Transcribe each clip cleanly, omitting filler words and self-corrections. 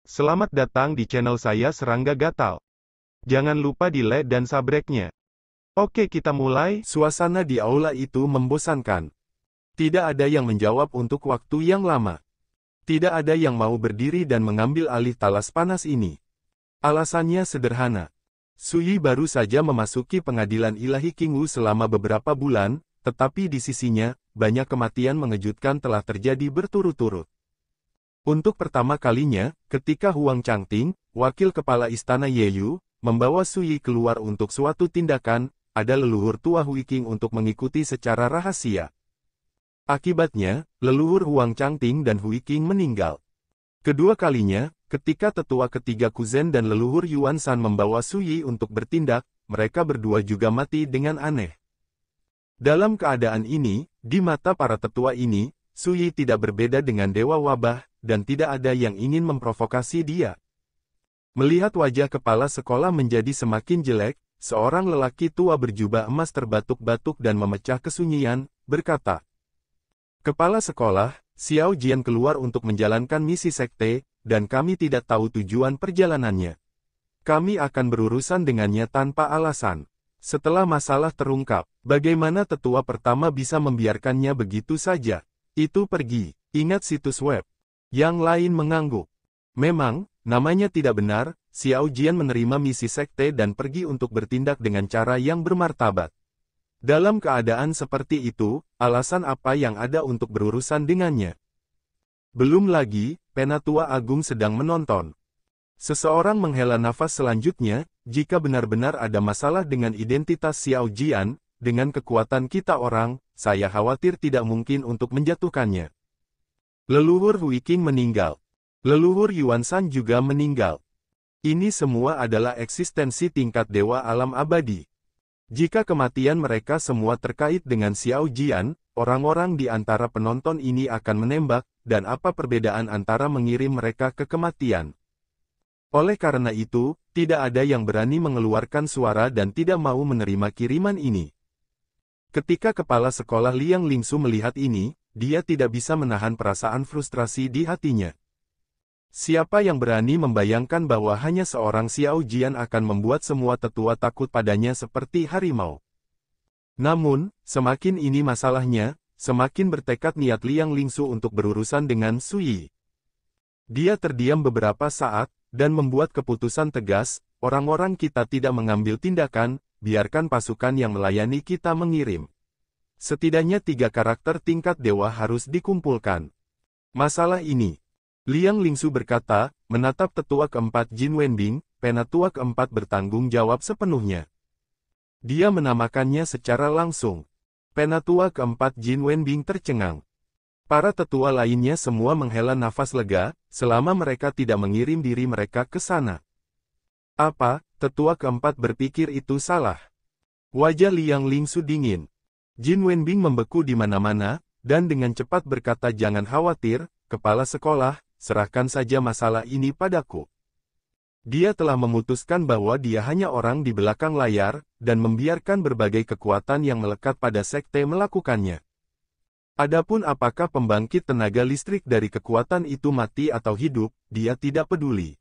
Selamat datang di channel saya Serangga Gatal. Jangan lupa di like dan subscribe-nya. Oke, kita mulai. Suasana di aula itu membosankan. Tidak ada yang menjawab untuk waktu yang lama. Tidak ada yang mau berdiri dan mengambil alih talas panas ini. Alasannya sederhana. Suyi baru saja memasuki pengadilan ilahi Qingwu selama beberapa bulan, tetapi di sisinya, banyak kematian mengejutkan telah terjadi berturut-turut. Untuk pertama kalinya, ketika Huang Changting, wakil kepala istana Yeyu, membawa Suyi keluar untuk suatu tindakan, ada leluhur tua Hui Qing untuk mengikuti secara rahasia. Akibatnya, leluhur Huang Changting dan Hui Qing meninggal. Kedua kalinya, ketika tetua ketiga Kuzen dan leluhur Yuan Shan membawa Suyi untuk bertindak, mereka berdua juga mati dengan aneh. Dalam keadaan ini, di mata para tetua ini, Suyi tidak berbeda dengan dewa wabah, dan tidak ada yang ingin memprovokasi dia. Melihat wajah kepala sekolah menjadi semakin jelek, seorang lelaki tua berjubah emas terbatuk-batuk dan memecah kesunyian, berkata, "Kepala sekolah, Xiao Jian keluar untuk menjalankan misi sekte, dan kami tidak tahu tujuan perjalanannya. Kami akan berurusan dengannya tanpa alasan. Setelah masalah terungkap, bagaimana tetua pertama bisa membiarkannya begitu saja? Itu pergi." Ingat situs web. Yang lain mengangguk. Memang, namanya tidak benar, Xiao Jian menerima misi sekte dan pergi untuk bertindak dengan cara yang bermartabat. Dalam keadaan seperti itu, alasan apa yang ada untuk berurusan dengannya? Belum lagi, Penatua Agung sedang menonton. Seseorang menghela nafas selanjutnya, jika benar-benar ada masalah dengan identitas Xiao Jian, dengan kekuatan kita orang, saya khawatir tidak mungkin untuk menjatuhkannya. Leluhur Hui Qing meninggal. Leluhur Yuan Shan juga meninggal. Ini semua adalah eksistensi tingkat dewa alam abadi. Jika kematian mereka semua terkait dengan Xiao Jian, orang-orang di antara penonton ini akan menembak, dan apa perbedaan antara mengirim mereka ke kematian? Oleh karena itu, tidak ada yang berani mengeluarkan suara dan tidak mau menerima kiriman ini. Ketika kepala sekolah Liang Lingsu melihat ini, dia tidak bisa menahan perasaan frustrasi di hatinya. Siapa yang berani membayangkan bahwa hanya seorang Xiao Jian akan membuat semua tetua takut padanya seperti harimau? Namun, semakin ini masalahnya, semakin bertekad niat Liang Lingsu untuk berurusan dengan Suyi. Dia terdiam beberapa saat, dan membuat keputusan tegas, orang-orang kita tidak mengambil tindakan, biarkan pasukan yang melayani kita mengirim. Setidaknya 3 karakter tingkat dewa harus dikumpulkan. Masalah ini, Liang Lingsu berkata, menatap tetua keempat Jin Wenbing, penatua keempat bertanggung jawab sepenuhnya. Dia menamakannya secara langsung. Penatua keempat Jin Wenbing tercengang. Para tetua lainnya semua menghela nafas lega, selama mereka tidak mengirim diri mereka ke sana. Apa, tetua keempat berpikir itu salah? Wajah Liang Lingsu dingin. Jin Wenbing membeku di mana-mana, dan dengan cepat berkata, "Jangan khawatir, kepala sekolah, serahkan saja masalah ini padaku." Dia telah memutuskan bahwa dia hanya orang di belakang layar, dan membiarkan berbagai kekuatan yang melekat pada sekte melakukannya. Adapun apakah pembangkit tenaga listrik dari kekuatan itu mati atau hidup, dia tidak peduli.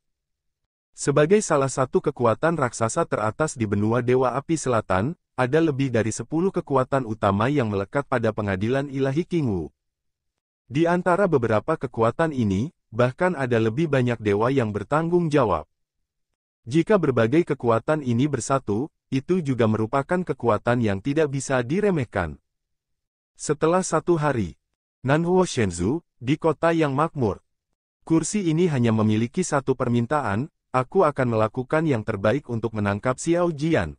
Sebagai salah satu kekuatan raksasa teratas di benua Dewa Api Selatan, ada lebih dari 10 kekuatan utama yang melekat pada pengadilan ilahi Qingwu. Di antara beberapa kekuatan ini, bahkan ada lebih banyak dewa yang bertanggung jawab. Jika berbagai kekuatan ini bersatu, itu juga merupakan kekuatan yang tidak bisa diremehkan. Setelah 1 hari, Nanhuo Shenzhou, di kota yang makmur. Kursi ini hanya memiliki 1 permintaan, aku akan melakukan yang terbaik untuk menangkap Xiao Jian.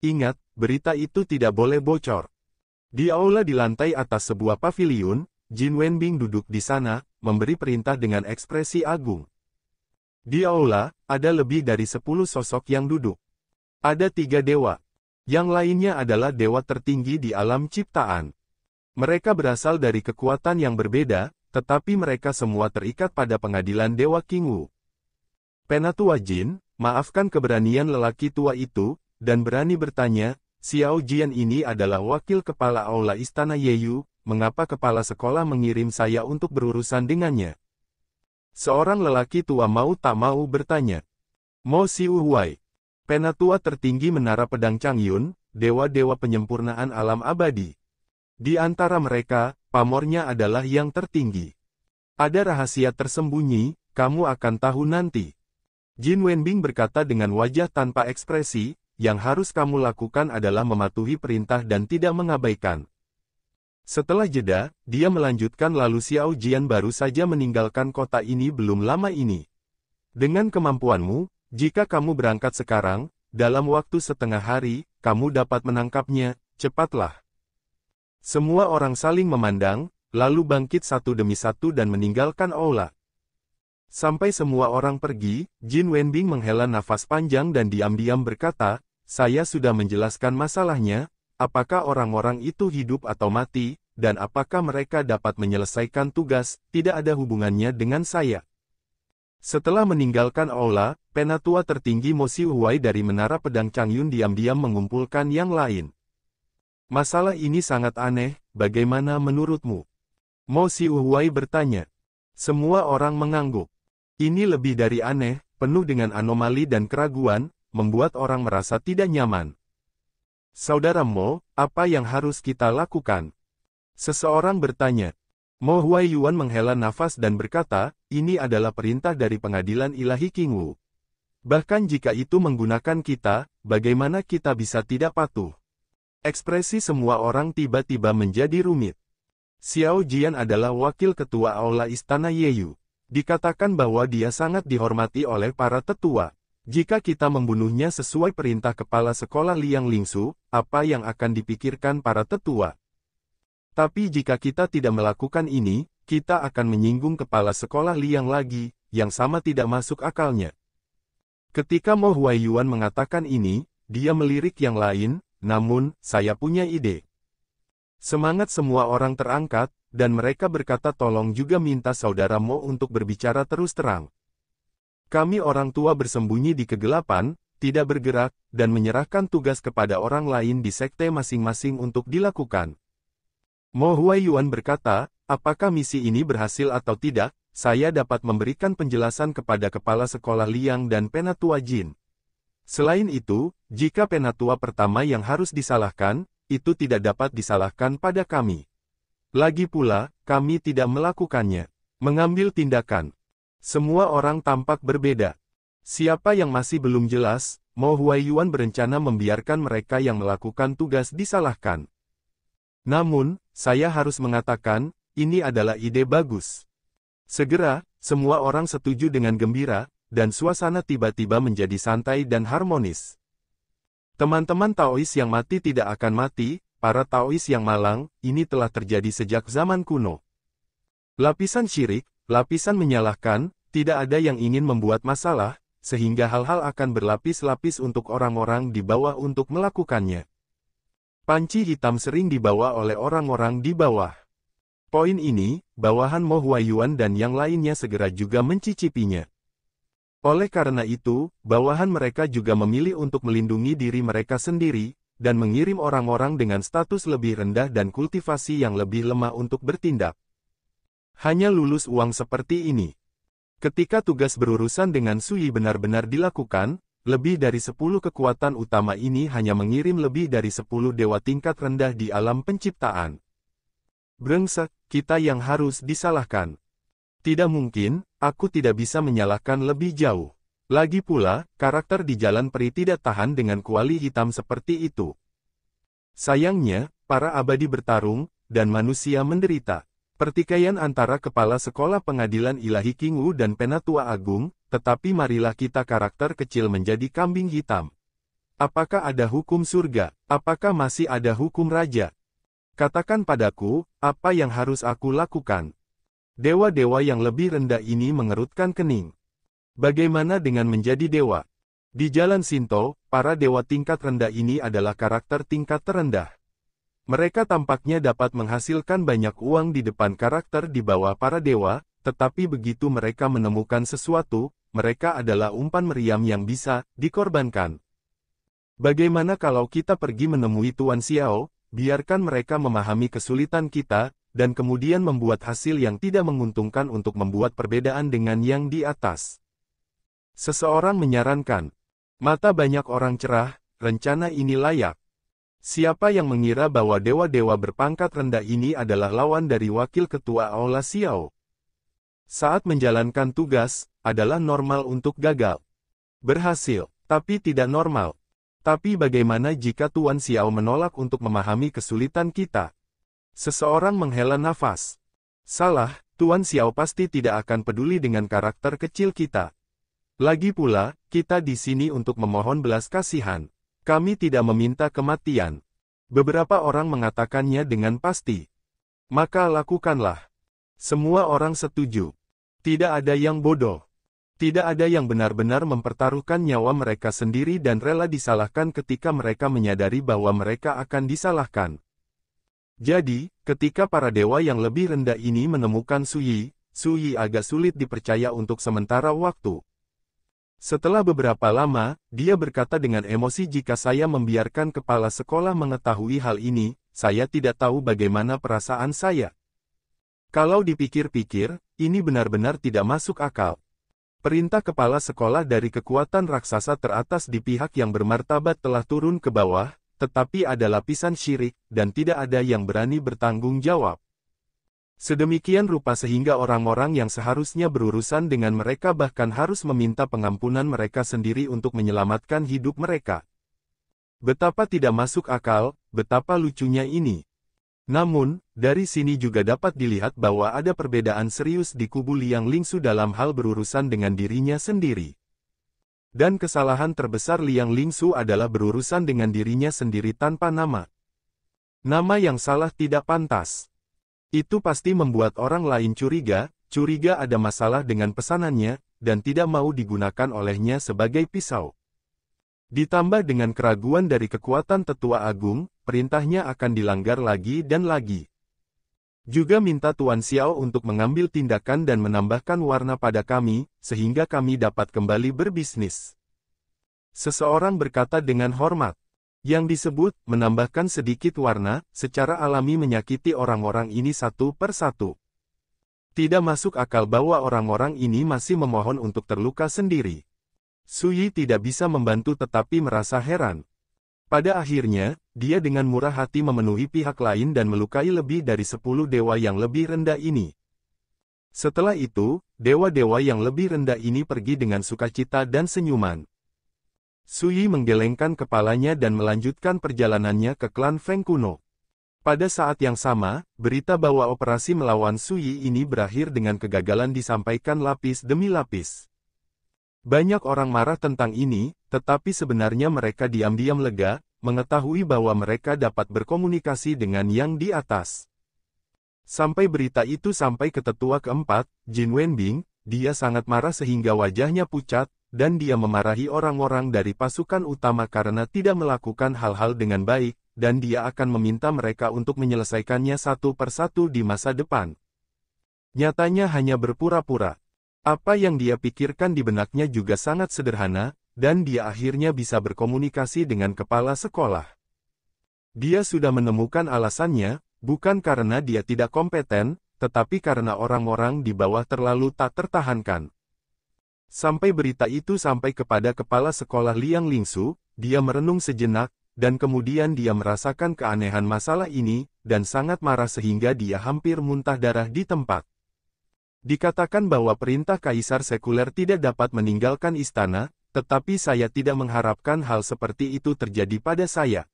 Ingat, berita itu tidak boleh bocor. Di aula di lantai atas sebuah paviliun, Jin Wenbing duduk di sana, memberi perintah dengan ekspresi agung. Di aula, ada lebih dari 10 sosok yang duduk. Ada 3 dewa. Yang lainnya adalah dewa tertinggi di alam ciptaan. Mereka berasal dari kekuatan yang berbeda, tetapi mereka semua terikat pada pengadilan Dewa Qingwu. Penatua Jin, maafkan keberanian lelaki tua itu, dan berani bertanya, Xiao Jian ini adalah wakil kepala aula istana Yeyu, mengapa kepala sekolah mengirim saya untuk berurusan dengannya? Seorang lelaki tua mau tak mau bertanya. Mo Siu Huai, penatua tertinggi Menara Pedang Changyun, dewa-dewa penyempurnaan alam abadi. Di antara mereka, pamornya adalah yang tertinggi. Ada rahasia tersembunyi, kamu akan tahu nanti. Jin Wenbing berkata dengan wajah tanpa ekspresi, yang harus kamu lakukan adalah mematuhi perintah dan tidak mengabaikan. Setelah jeda, dia melanjutkan lalu Xiao Jian baru saja meninggalkan kota ini belum lama ini. Dengan kemampuanmu, jika kamu berangkat sekarang, dalam waktu setengah hari, kamu dapat menangkapnya, cepatlah. Semua orang saling memandang, lalu bangkit satu demi satu dan meninggalkan aula. Sampai semua orang pergi, Jin Wenbing menghela nafas panjang dan diam-diam berkata, saya sudah menjelaskan masalahnya, apakah orang-orang itu hidup atau mati, dan apakah mereka dapat menyelesaikan tugas, tidak ada hubungannya dengan saya. Setelah meninggalkan aula, penatua tertinggi Mo Siu Huai dari Menara Pedang Changyun diam-diam mengumpulkan yang lain. Masalah ini sangat aneh, bagaimana menurutmu? Mo Siu Huai bertanya. Semua orang mengangguk. Ini lebih dari aneh, penuh dengan anomali dan keraguan, membuat orang merasa tidak nyaman. Saudara Mo, apa yang harus kita lakukan? Seseorang bertanya. Mo Huaiyuan menghela nafas dan berkata, ini adalah perintah dari pengadilan ilahi Qingwu. Bahkan jika itu menggunakan kita, bagaimana kita bisa tidak patuh? Ekspresi semua orang tiba-tiba menjadi rumit. Xiao Jian adalah wakil ketua aula Istana Yeyu. Dikatakan bahwa dia sangat dihormati oleh para tetua. Jika kita membunuhnya sesuai perintah kepala sekolah Liang Lingsu, apa yang akan dipikirkan para tetua? Tapi jika kita tidak melakukan ini, kita akan menyinggung kepala sekolah Liang lagi, yang sama tidak masuk akalnya. Ketika Mo Huaiyuan mengatakan ini, dia melirik yang lain, namun, saya punya ide. Semangat semua orang terangkat, dan mereka berkata tolong juga minta saudara Mo untuk berbicara terus terang. Kami orang tua bersembunyi di kegelapan, tidak bergerak, dan menyerahkan tugas kepada orang lain di sekte masing-masing untuk dilakukan. Mo Huaiyuan berkata, apakah misi ini berhasil atau tidak, saya dapat memberikan penjelasan kepada kepala sekolah Liang dan penatua Jin. Selain itu, jika penatua pertama yang harus disalahkan, itu tidak dapat disalahkan pada kami. Lagi pula, kami tidak melakukannya. Mengambil tindakan. Semua orang tampak berbeda. Siapa yang masih belum jelas, Mo Huaiyuan berencana membiarkan mereka yang melakukan tugas disalahkan. Namun, saya harus mengatakan, ini adalah ide bagus. Segera, semua orang setuju dengan gembira, dan suasana tiba-tiba menjadi santai dan harmonis. Teman-teman Taois yang mati tidak akan mati, para Taois yang malang, ini telah terjadi sejak zaman kuno. Lapisan syirik, lapisan menyalahkan, tidak ada yang ingin membuat masalah, sehingga hal-hal akan berlapis-lapis untuk orang-orang di bawah untuk melakukannya. Panci hitam sering dibawa oleh orang-orang di bawah. Poin ini, bawahan Mo Huaiyuan dan yang lainnya segera juga mencicipinya. Oleh karena itu, bawahan mereka juga memilih untuk melindungi diri mereka sendiri, dan mengirim orang-orang dengan status lebih rendah dan kultivasi yang lebih lemah untuk bertindak. Hanya lulus uang seperti ini. Ketika tugas berurusan dengan Sui benar-benar dilakukan, lebih dari 10 kekuatan utama ini hanya mengirim lebih dari 10 dewa tingkat rendah di alam penciptaan. Brengsek, kita yang harus disalahkan. Tidak mungkin, aku tidak bisa menyalahkan lebih jauh. Lagi pula, karakter di Jalan Peri tidak tahan dengan kuali hitam seperti itu. Sayangnya, para abadi bertarung, dan manusia menderita. Pertikaian antara kepala sekolah pengadilan ilahi Qingwu dan penatua agung, tetapi marilah kita karakter kecil menjadi kambing hitam. Apakah ada hukum surga? Apakah masih ada hukum raja? Katakan padaku, apa yang harus aku lakukan? Dewa-dewa yang lebih rendah ini mengerutkan kening. Bagaimana dengan menjadi dewa? Di jalan Shinto, para dewa tingkat rendah ini adalah karakter tingkat terendah. Mereka tampaknya dapat menghasilkan banyak uang di depan karakter di bawah para dewa, tetapi begitu mereka menemukan sesuatu, mereka adalah umpan meriam yang bisa dikorbankan. Bagaimana kalau kita pergi menemui Tuan Xiao, biarkan mereka memahami kesulitan kita, dan kemudian membuat hasil yang tidak menguntungkan untuk membuat perbedaan dengan yang di atas. Seseorang menyarankan, mata banyak orang cerah, rencana ini layak. Siapa yang mengira bahwa dewa-dewa berpangkat rendah ini adalah lawan dari wakil ketua Aula Xiao? Saat menjalankan tugas, adalah normal untuk gagal. Berhasil, tapi tidak normal. Tapi bagaimana jika Tuan Xiao menolak untuk memahami kesulitan kita? Seseorang menghela nafas. Salah, Tuan Xiao pasti tidak akan peduli dengan karakter kecil kita. Lagi pula, kita di sini untuk memohon belas kasihan. Kami tidak meminta kematian. Beberapa orang mengatakannya dengan pasti. Maka lakukanlah. Semua orang setuju. Tidak ada yang bodoh. Tidak ada yang benar-benar mempertaruhkan nyawa mereka sendiri dan rela disalahkan ketika mereka menyadari bahwa mereka akan disalahkan. Jadi, ketika para dewa yang lebih rendah ini menemukan Su Yi agak sulit dipercaya untuk sementara waktu. Setelah beberapa lama, dia berkata dengan emosi, jika saya membiarkan kepala sekolah mengetahui hal ini, saya tidak tahu bagaimana perasaan saya. Kalau dipikir-pikir, ini benar-benar tidak masuk akal. Perintah kepala sekolah dari kekuatan raksasa teratas di pihak yang bermartabat telah turun ke bawah, tetapi ada lapisan syirik, dan tidak ada yang berani bertanggung jawab. Sedemikian rupa sehingga orang-orang yang seharusnya berurusan dengan mereka bahkan harus meminta pengampunan mereka sendiri untuk menyelamatkan hidup mereka. Betapa tidak masuk akal, betapa lucunya ini. Namun, dari sini juga dapat dilihat bahwa ada perbedaan serius di kubu Liang Lingsu dalam hal berurusan dengan dirinya sendiri. Dan kesalahan terbesar Liang Lingsu adalah berurusan dengan dirinya sendiri tanpa nama. Nama yang salah tidak pantas. Itu pasti membuat orang lain curiga ada masalah dengan pesanannya, dan tidak mau digunakan olehnya sebagai pisau. Ditambah dengan keraguan dari kekuatan Tetua Agung, perintahnya akan dilanggar lagi dan lagi. Juga minta Tuan Xiao untuk mengambil tindakan dan menambahkan warna pada kami, sehingga kami dapat kembali berbisnis. Seseorang berkata dengan hormat. Yang disebut, menambahkan sedikit warna, secara alami menyakiti orang-orang ini satu per satu. Tidak masuk akal bahwa orang-orang ini masih memohon untuk terluka sendiri. Su Yi tidak bisa membantu tetapi merasa heran. Pada akhirnya, dia dengan murah hati memenuhi pihak lain dan melukai lebih dari 10 dewa yang lebih rendah ini. Setelah itu, dewa-dewa yang lebih rendah ini pergi dengan sukacita dan senyuman. Su Yi menggelengkan kepalanya dan melanjutkan perjalanannya ke klan Feng kuno. Pada saat yang sama, berita bahwa operasi melawan Su Yi ini berakhir dengan kegagalan disampaikan lapis demi lapis. Banyak orang marah tentang ini, tetapi sebenarnya mereka diam-diam lega, mengetahui bahwa mereka dapat berkomunikasi dengan yang di atas. Sampai berita itu sampai ke tetua keempat, Jin Wenbing, dia sangat marah sehingga wajahnya pucat, dan dia memarahi orang-orang dari pasukan utama karena tidak melakukan hal-hal dengan baik, dan dia akan meminta mereka untuk menyelesaikannya satu persatu di masa depan. Nyatanya hanya berpura-pura. Apa yang dia pikirkan di benaknya juga sangat sederhana, dan dia akhirnya bisa berkomunikasi dengan kepala sekolah. Dia sudah menemukan alasannya, bukan karena dia tidak kompeten, tetapi karena orang-orang di bawah terlalu tak tertahankan. Sampai berita itu sampai kepada kepala sekolah Liang Lingsu, dia merenung sejenak, dan kemudian dia merasakan keanehan masalah ini, dan sangat marah sehingga dia hampir muntah darah di tempat. Dikatakan bahwa perintah kaisar sekuler tidak dapat meninggalkan istana, tetapi saya tidak mengharapkan hal seperti itu terjadi pada saya.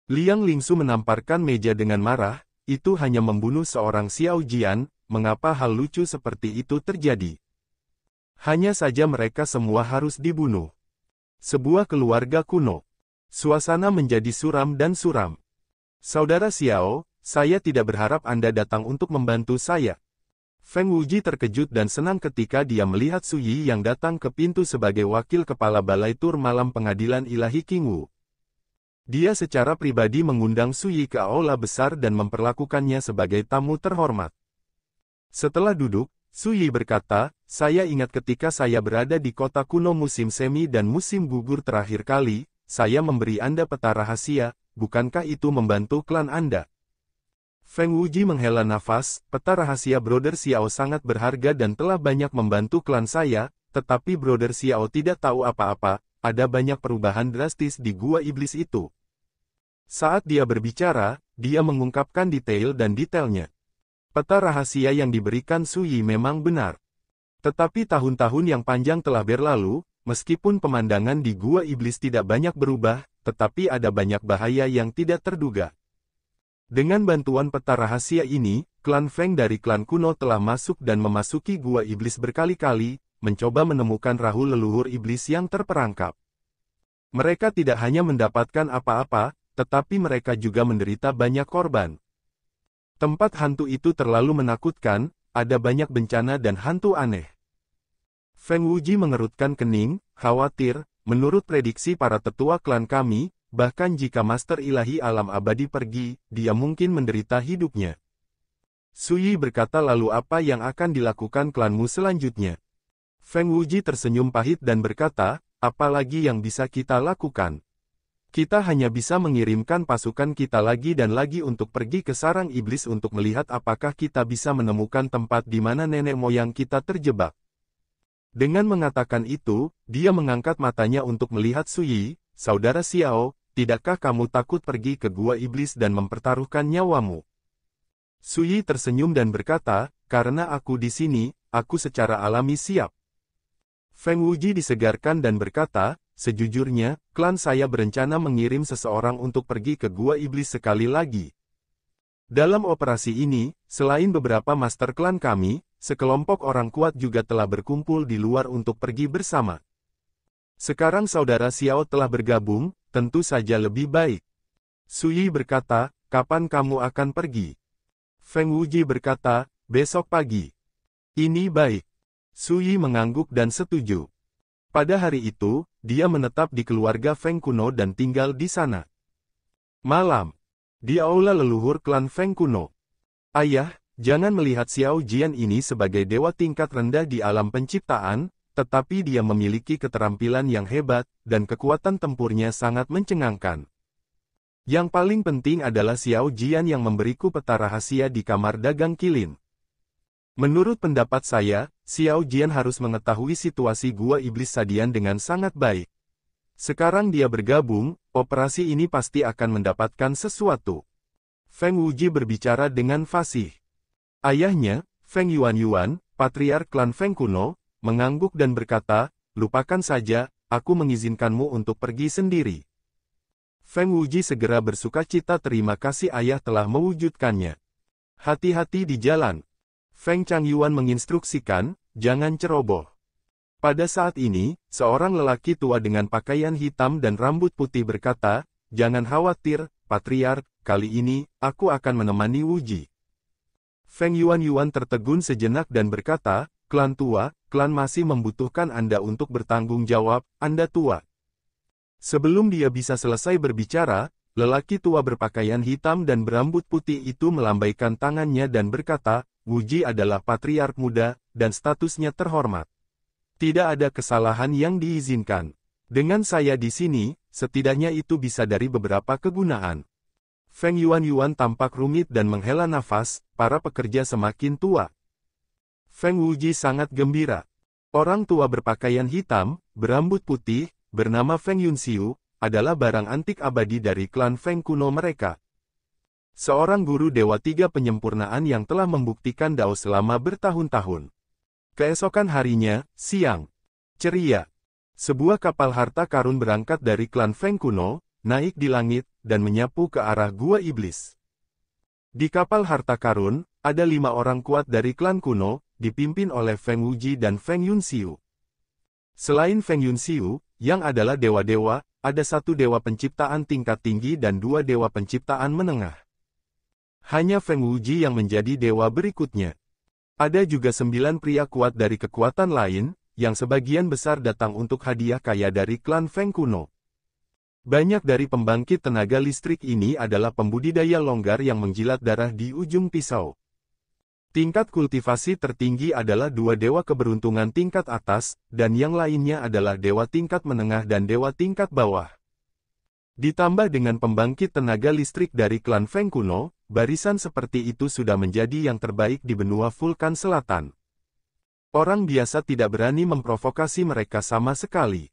Liang Lingsu menamparkan meja dengan marah, itu hanya membunuh seorang Xiao Jian, mengapa hal lucu seperti itu terjadi? Hanya saja mereka semua harus dibunuh. Sebuah keluarga kuno. Suasana menjadi suram dan suram. Saudara Xiao, saya tidak berharap Anda datang untuk membantu saya. Feng Wuji terkejut dan senang ketika dia melihat Su Yi yang datang ke pintu sebagai wakil kepala balai tur malam pengadilan ilahi Qingwu. Dia secara pribadi mengundang Su Yi ke aula besar dan memperlakukannya sebagai tamu terhormat. Setelah duduk, Su Yi berkata, saya ingat ketika saya berada di kota kuno musim semi dan musim gugur terakhir kali, saya memberi Anda peta rahasia, bukankah itu membantu klan Anda? Feng Wuji menghela nafas, peta rahasia Brother Xiao sangat berharga dan telah banyak membantu klan saya, tetapi Brother Xiao tidak tahu apa-apa, ada banyak perubahan drastis di gua iblis itu. Saat dia berbicara, dia mengungkapkan detail dan detailnya. Peta rahasia yang diberikan Su Yi memang benar. Tetapi tahun-tahun yang panjang telah berlalu, meskipun pemandangan di gua iblis tidak banyak berubah, tetapi ada banyak bahaya yang tidak terduga. Dengan bantuan peta rahasia ini, klan Feng dari klan kuno telah masuk dan memasuki gua iblis berkali-kali, mencoba menemukan rahu leluhur iblis yang terperangkap. Mereka tidak hanya mendapatkan apa-apa, tetapi mereka juga menderita banyak korban. Tempat hantu itu terlalu menakutkan, ada banyak bencana dan hantu aneh. Feng Wuji mengerutkan kening, khawatir, menurut prediksi para tetua klan kami, bahkan jika Master Ilahi Alam Abadi pergi, dia mungkin menderita hidupnya. Su Yi berkata, lalu apa yang akan dilakukan klanmu selanjutnya? Feng Wuji tersenyum pahit dan berkata, apa lagi yang bisa kita lakukan? Kita hanya bisa mengirimkan pasukan kita lagi dan lagi untuk pergi ke sarang iblis untuk melihat apakah kita bisa menemukan tempat di mana nenek moyang kita terjebak. Dengan mengatakan itu, dia mengangkat matanya untuk melihat Su Yi, saudara Xiao, tidakkah kamu takut pergi ke gua iblis dan mempertaruhkan nyawamu? Su Yi tersenyum dan berkata, karena aku di sini, aku secara alami siap. Feng Wuji disegarkan dan berkata, sejujurnya, klan saya berencana mengirim seseorang untuk pergi ke gua iblis sekali lagi. Dalam operasi ini, selain beberapa master klan kami, sekelompok orang kuat juga telah berkumpul di luar untuk pergi bersama. Sekarang saudara Xiao telah bergabung, tentu saja lebih baik. Su Yi berkata, kapan kamu akan pergi? Feng Wuji berkata, besok pagi. Ini baik. Su Yi mengangguk dan setuju. Pada hari itu, dia menetap di keluarga Feng kuno dan tinggal di sana. Malam. Di aula leluhur klan Feng kuno. Ayah, jangan melihat Xiao Jian ini sebagai dewa tingkat rendah di alam penciptaan, tetapi dia memiliki keterampilan yang hebat, dan kekuatan tempurnya sangat mencengangkan. Yang paling penting adalah Xiao Jian yang memberiku peta rahasia di kamar dagang kilin. Menurut pendapat saya, Xiao Jian harus mengetahui situasi gua iblis Sadian dengan sangat baik. Sekarang dia bergabung, operasi ini pasti akan mendapatkan sesuatu. Feng Wuji berbicara dengan fasih. Ayahnya, Feng Yuan, patriark klan Feng kuno, mengangguk dan berkata, lupakan saja, aku mengizinkanmu untuk pergi sendiri. Feng Wuji segera bersukacita, terima kasih ayah telah mewujudkannya. Hati-hati di jalan. Feng Changyuan menginstruksikan, jangan ceroboh. Pada saat ini, seorang lelaki tua dengan pakaian hitam dan rambut putih berkata, jangan khawatir, patriark, kali ini, aku akan menemani Wuji. Feng Yuan tertegun sejenak dan berkata, klan tua, klan masih membutuhkan Anda untuk bertanggung jawab, Anda tua. Sebelum dia bisa selesai berbicara, lelaki tua berpakaian hitam dan berambut putih itu melambaikan tangannya dan berkata, Wuji adalah patriark muda, dan statusnya terhormat. Tidak ada kesalahan yang diizinkan. Dengan saya di sini, setidaknya itu bisa dari beberapa kegunaan. Feng Yuan tampak rumit dan menghela nafas, para pekerja semakin tua. Feng Wuji sangat gembira. Orang tua berpakaian hitam, berambut putih, bernama Feng Yunxiu, adalah barang antik abadi dari klan Feng kuno mereka. Seorang guru Dewa Tiga penyempurnaan yang telah membuktikan Dao selama bertahun-tahun. Keesokan harinya, siang. Ceria. Sebuah kapal harta karun berangkat dari klan Feng kuno, naik di langit, dan menyapu ke arah gua iblis. Di kapal harta karun, ada 5 orang kuat dari klan kuno, dipimpin oleh Feng Wuji dan Feng Yunxiu. Selain Feng Yunxiu, yang adalah dewa-dewa, ada 1 dewa penciptaan tingkat tinggi dan 2 dewa penciptaan menengah. Hanya Feng Wuji yang menjadi dewa berikutnya. Ada juga 9 pria kuat dari kekuatan lain, yang sebagian besar datang untuk hadiah kaya dari klan Feng kuno. Banyak dari pembangkit tenaga listrik ini adalah pembudidaya longgar yang menjilat darah di ujung pisau. Tingkat kultivasi tertinggi adalah 2 dewa keberuntungan tingkat atas, dan yang lainnya adalah dewa tingkat menengah dan dewa tingkat bawah. Ditambah dengan pembangkit tenaga listrik dari klan Feng kuno, barisan seperti itu sudah menjadi yang terbaik di benua Vulkan Selatan. Orang biasa tidak berani memprovokasi mereka sama sekali.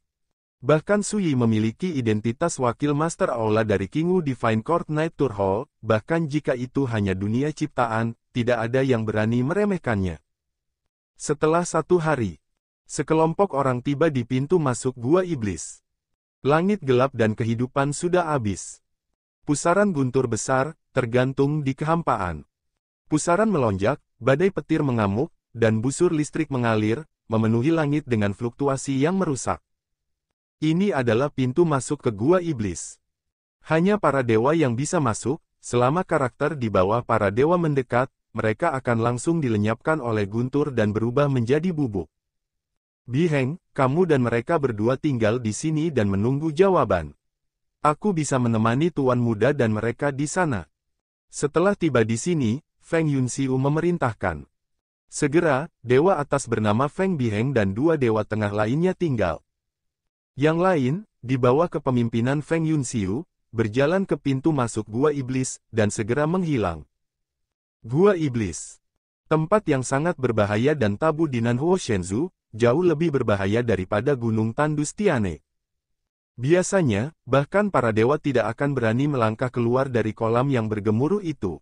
Bahkan Sui memiliki identitas wakil Master Aula dari Kingu Divine Court Night Tour Hall, bahkan jika itu hanya dunia ciptaan, tidak ada yang berani meremehkannya. Setelah 1 hari, sekelompok orang tiba di pintu masuk Gua Iblis. Langit gelap dan kehidupan sudah habis. Pusaran guntur besar, tergantung di kehampaan. Pusaran melonjak, badai petir mengamuk, dan busur listrik mengalir, memenuhi langit dengan fluktuasi yang merusak. Ini adalah pintu masuk ke Gua Iblis. Hanya para dewa yang bisa masuk, selama karakter di bawah para dewa mendekat, mereka akan langsung dilenyapkan oleh guntur dan berubah menjadi bubuk. Biheng, kamu dan mereka berdua tinggal di sini dan menunggu jawaban. Aku bisa menemani Tuan Muda dan mereka di sana. Setelah tiba di sini, Feng Yunxiu memerintahkan. Segera, dewa atas bernama Feng Biheng dan 2 dewa tengah lainnya tinggal. Yang lain, di bawah kepemimpinan Feng Yunxiu, berjalan ke pintu masuk Gua Iblis, dan segera menghilang. Gua Iblis. Tempat yang sangat berbahaya dan tabu di Nanhuo Shenzhou, jauh lebih berbahaya daripada Gunung Tandus Tiane. Biasanya, bahkan para dewa tidak akan berani melangkah keluar dari kolam yang bergemuruh itu.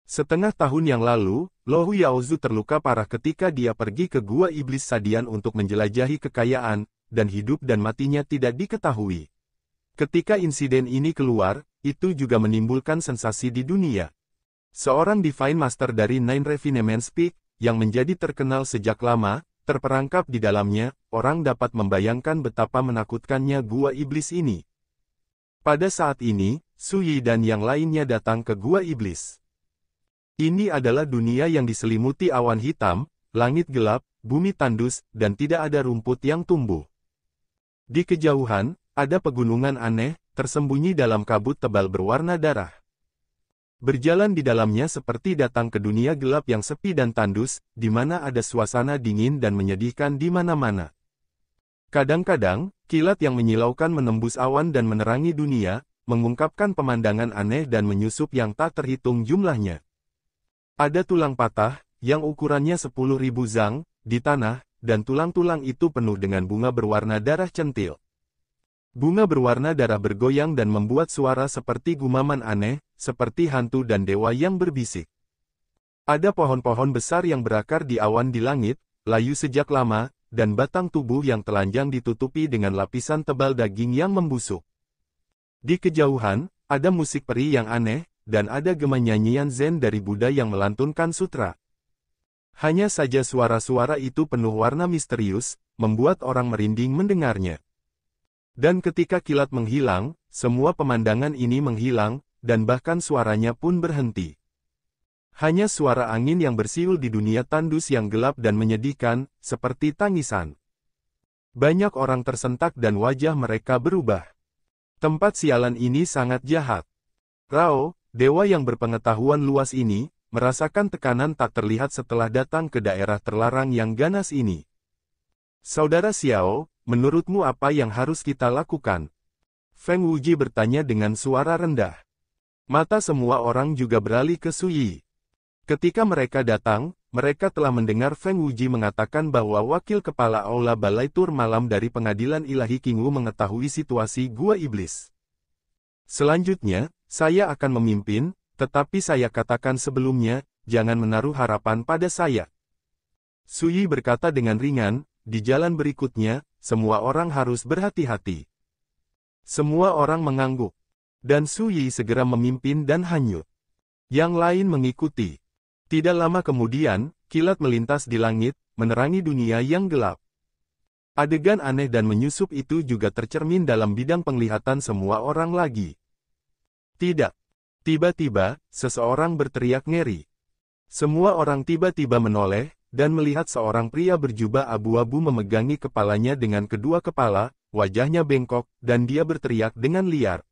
Setengah tahun yang lalu, Lohu Yaozu terluka parah ketika dia pergi ke Gua Iblis Sadian untuk menjelajahi kekayaan, dan hidup dan matinya tidak diketahui. Ketika insiden ini keluar, itu juga menimbulkan sensasi di dunia. Seorang Divine Master dari Nine Refinements Peak, yang menjadi terkenal sejak lama, terperangkap di dalamnya, orang dapat membayangkan betapa menakutkannya Gua Iblis ini. Pada saat ini, Sui dan yang lainnya datang ke Gua Iblis. Ini adalah dunia yang diselimuti awan hitam, langit gelap, bumi tandus, dan tidak ada rumput yang tumbuh. Di kejauhan, ada pegunungan aneh, tersembunyi dalam kabut tebal berwarna darah. Berjalan di dalamnya seperti datang ke dunia gelap yang sepi dan tandus, di mana ada suasana dingin dan menyedihkan di mana-mana. Kadang-kadang, kilat yang menyilaukan menembus awan dan menerangi dunia, mengungkapkan pemandangan aneh dan menyusup yang tak terhitung jumlahnya. Ada tulang patah, yang ukurannya 10.000 zang, di tanah, dan tulang-tulang itu penuh dengan bunga berwarna darah centil. Bunga berwarna darah bergoyang dan membuat suara seperti gumaman aneh, seperti hantu dan dewa yang berbisik. Ada pohon-pohon besar yang berakar di awan di langit, layu sejak lama, dan batang tubuh yang telanjang ditutupi dengan lapisan tebal daging yang membusuk. Di kejauhan, ada musik peri yang aneh, dan ada gema nyanyian Zen dari Buddha yang melantunkan sutra. Hanya saja suara-suara itu penuh warna misterius, membuat orang merinding mendengarnya. Dan ketika kilat menghilang, semua pemandangan ini menghilang, dan bahkan suaranya pun berhenti. Hanya suara angin yang bersiul di dunia tandus yang gelap dan menyedihkan, seperti tangisan. Banyak orang tersentak dan wajah mereka berubah. Tempat sialan ini sangat jahat. Rao, dewa yang berpengetahuan luas ini, merasakan tekanan tak terlihat setelah datang ke daerah terlarang yang ganas ini. Saudara Xiao, menurutmu apa yang harus kita lakukan? Feng Wuji bertanya dengan suara rendah. Mata semua orang juga beralih ke Sui. Ketika mereka datang, mereka telah mendengar Feng Wuji mengatakan bahwa wakil kepala Aula Balai Tur Malam dari Pengadilan Ilahi Qingwu mengetahui situasi Gua Iblis. Selanjutnya, saya akan memimpin, tetapi saya katakan sebelumnya, jangan menaruh harapan pada saya. Sui berkata dengan ringan, di jalan berikutnya, semua orang harus berhati-hati. Semua orang mengangguk. Dan Sui segera memimpin dan hanyut. Yang lain mengikuti. Tidak lama kemudian, kilat melintas di langit, menerangi dunia yang gelap. Adegan aneh dan menyusup itu juga tercermin dalam bidang penglihatan semua orang lagi. Tidak. Tiba-tiba, seseorang berteriak ngeri. Semua orang tiba-tiba menoleh, dan melihat seorang pria berjubah abu-abu memegangi kepalanya dengan kedua kepala, wajahnya bengkok, dan dia berteriak dengan liar.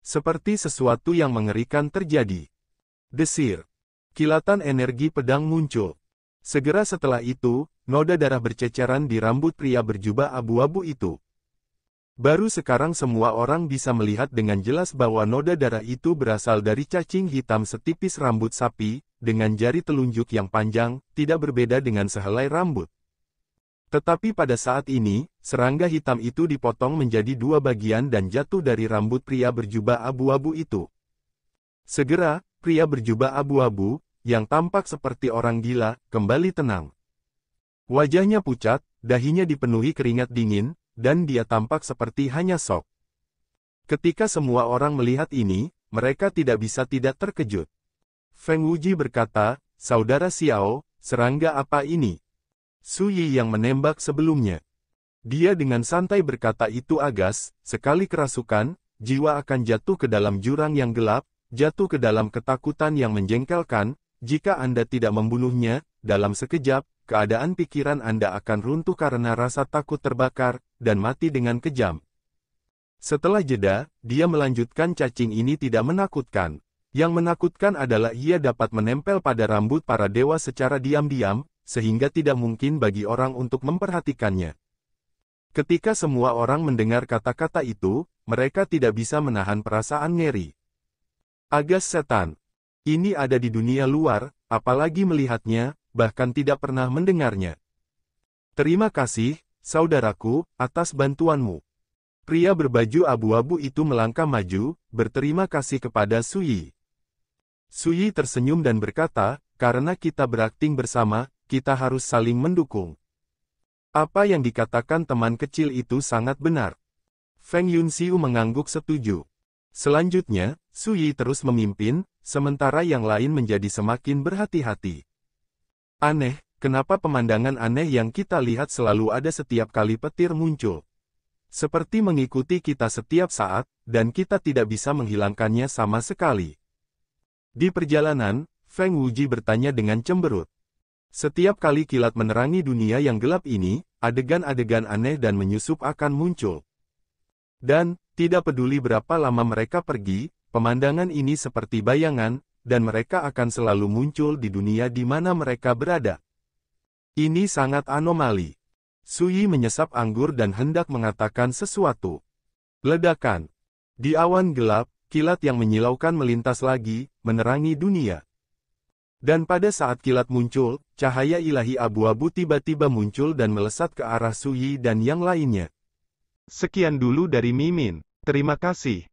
Seperti sesuatu yang mengerikan terjadi. Desir. Kilatan energi pedang muncul. Segera setelah itu, noda darah berceceran di rambut pria berjubah abu-abu itu. Baru sekarang semua orang bisa melihat dengan jelas bahwa noda darah itu berasal dari cacing hitam setipis rambut sapi, dengan jari telunjuk yang panjang, tidak berbeda dengan sehelai rambut. Tetapi pada saat ini, serangga hitam itu dipotong menjadi dua bagian dan jatuh dari rambut pria berjubah abu-abu itu. Segera, pria berjubah abu-abu, yang tampak seperti orang gila, kembali tenang. Wajahnya pucat, dahinya dipenuhi keringat dingin, dan dia tampak seperti hanya shock. Ketika semua orang melihat ini, mereka tidak bisa tidak terkejut. Feng Wuji berkata, "Saudara Xiao, serangga apa ini?" Su Yi yang menembak sebelumnya. Dia dengan santai berkata, "Itu agas, sekali kerasukan, jiwa akan jatuh ke dalam jurang yang gelap, jatuh ke dalam ketakutan yang menjengkelkan. Jika Anda tidak membunuhnya, dalam sekejap, keadaan pikiran Anda akan runtuh karena rasa takut terbakar, dan mati dengan kejam." Setelah jeda, dia melanjutkan, "Cacing ini tidak menakutkan. Yang menakutkan adalah ia dapat menempel pada rambut para dewa secara diam-diam, sehingga tidak mungkin bagi orang untuk memperhatikannya." Ketika semua orang mendengar kata-kata itu, mereka tidak bisa menahan perasaan ngeri. Agas setan. Ini ada di dunia luar, apalagi melihatnya, bahkan tidak pernah mendengarnya. "Terima kasih, saudaraku, atas bantuanmu." Pria berbaju abu-abu itu melangkah maju, berterima kasih kepada Su Yi. Su Yi tersenyum dan berkata, "Karena kita berakting bersama, kita harus saling mendukung." Apa yang dikatakan teman kecil itu sangat benar. Feng Yunxiu mengangguk setuju. Selanjutnya, Su Yi terus memimpin, sementara yang lain menjadi semakin berhati-hati. "Aneh, kenapa pemandangan aneh yang kita lihat selalu ada setiap kali petir muncul? Seperti mengikuti kita setiap saat, dan kita tidak bisa menghilangkannya sama sekali." Di perjalanan, Feng Wuji bertanya dengan cemberut. Setiap kali kilat menerangi dunia yang gelap ini, adegan-adegan aneh dan menyusup akan muncul. Dan, tidak peduli berapa lama mereka pergi, pemandangan ini seperti bayangan, dan mereka akan selalu muncul di dunia di mana mereka berada. Ini sangat anomali. Su Yi menyesap anggur dan hendak mengatakan sesuatu. Ledakan. Di awan gelap, kilat yang menyilaukan melintas lagi, menerangi dunia. Dan pada saat kilat muncul, cahaya ilahi abu-abu tiba-tiba muncul dan melesat ke arah Su Yi dan yang lainnya. Sekian dulu dari Mimin. Terima kasih.